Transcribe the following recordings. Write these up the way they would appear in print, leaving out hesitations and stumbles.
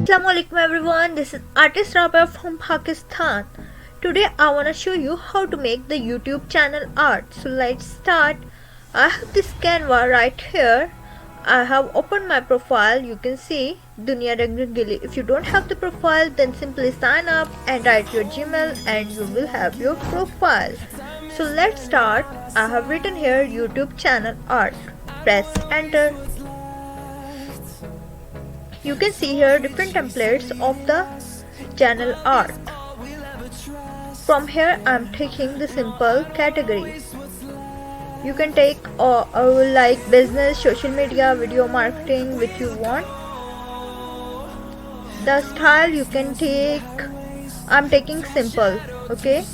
Assalamualaikum everyone, this is artist Rabia from Pakistan. Today I want to show you how to make the YouTube channel art. So let's start. I have this Canva right here. I have opened my profile. You can see Dunya Rang Rangili. If you don't have the profile, then simply sign up and write your Gmail and you will have your profile. So let's start. I have written here YouTube channel art. Press enter. You can see here different templates of the channel art. From here I am taking the simple category. You can take like business, social media, video marketing, which you want. The style you can take, I am taking simple, okay.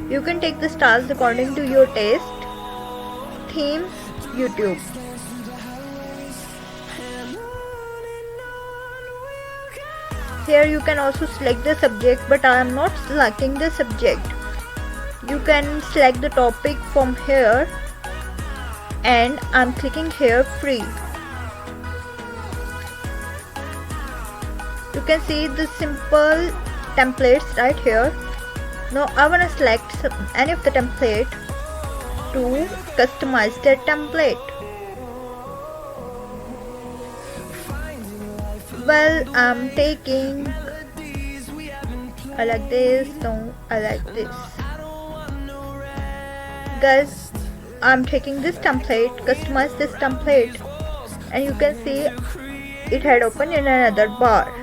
You can take the styles according to your taste. Theme, YouTube. Here you can also select the subject, but I am not selecting the subject. You can select the topic from here and I am clicking here free. You can see the simple templates right here. Now I want to select any of the template to customize that template. Well, I'm taking, I like this, no, I like this. Guys, I'm taking this template, customize this template, and you can see it had opened in another bar.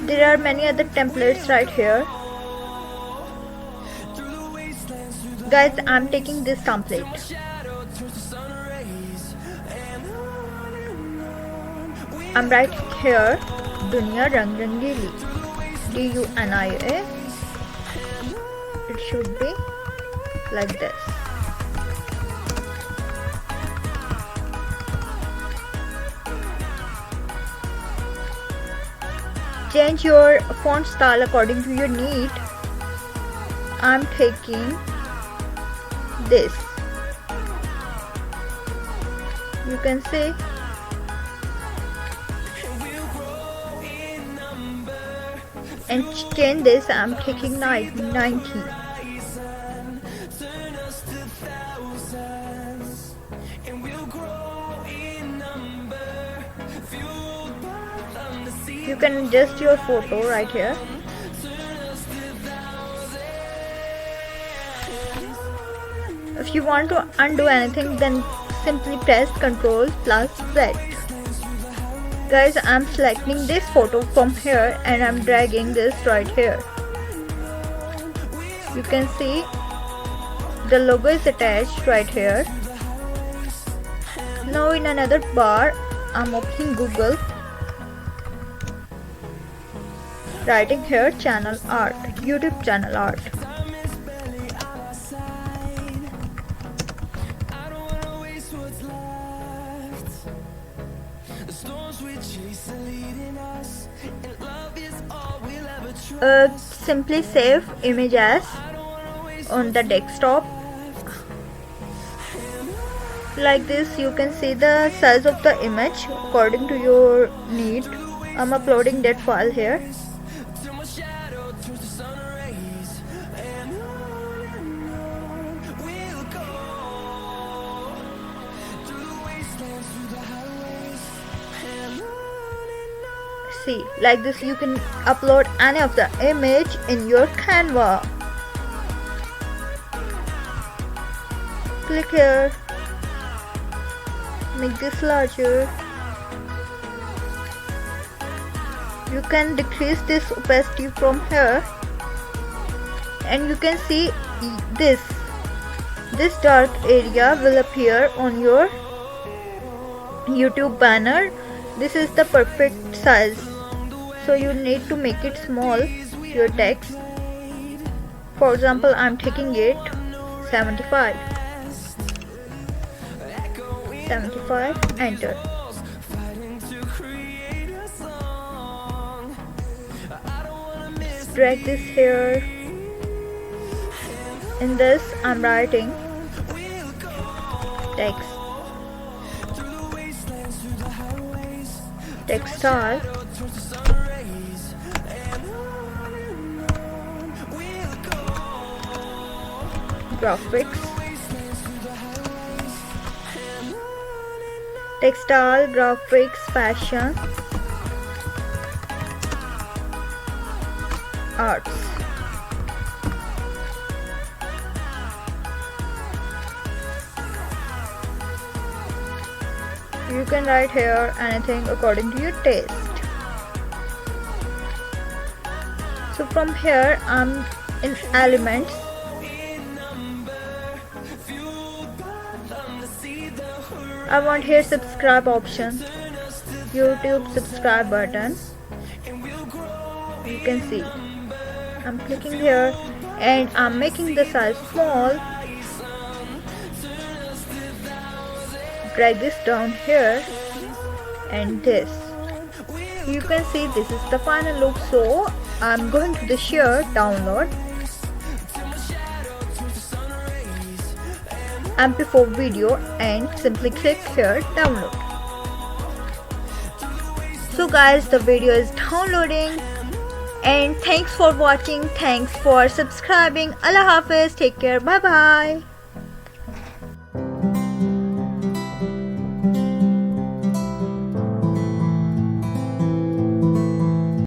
There are many other templates right here. Guys, I'm taking this template. I'm right here, Dunya Rang Rangili, DUNIA. It should be like this. Change your font style according to your need. I'm taking this. You can see. And change this, I'm taking 90. You can adjust your photo right here. If you want to undo anything, then simply press Ctrl plus Z. Guys, I'm selecting this photo from here and I'm dragging this right here. You can see the logo is attached right here. Now in another bar, I'm opening Google, writing here channel art, YouTube channel art. Simply save image as on the desktop. Like this, you can see the size of the image according to your need. I'm uploading that file here. See, like this you can upload any of the image in your Canva. Click here, make this larger. You can decrease this opacity from here and you can see this dark area will appear on your YouTube banner. This is the perfect size. So you need to make it small, your text. For example, I'm taking it 75. 75, enter. drag this here. In this I'm writing text, textile, graphics, textile, graphics, fashion, arts. You can write here anything according to your taste. So from here I'm in elements. I want here subscribe option, YouTube subscribe button. You can see I'm clicking here and I'm making the size small. Drag this down here and this. You can see this is the final look. So I'm going to the share, download, MP4 video, and simply click here download. So guys, the video is downloading, and thanks for watching, thanks for subscribing. Allah Hafiz, take care, bye bye.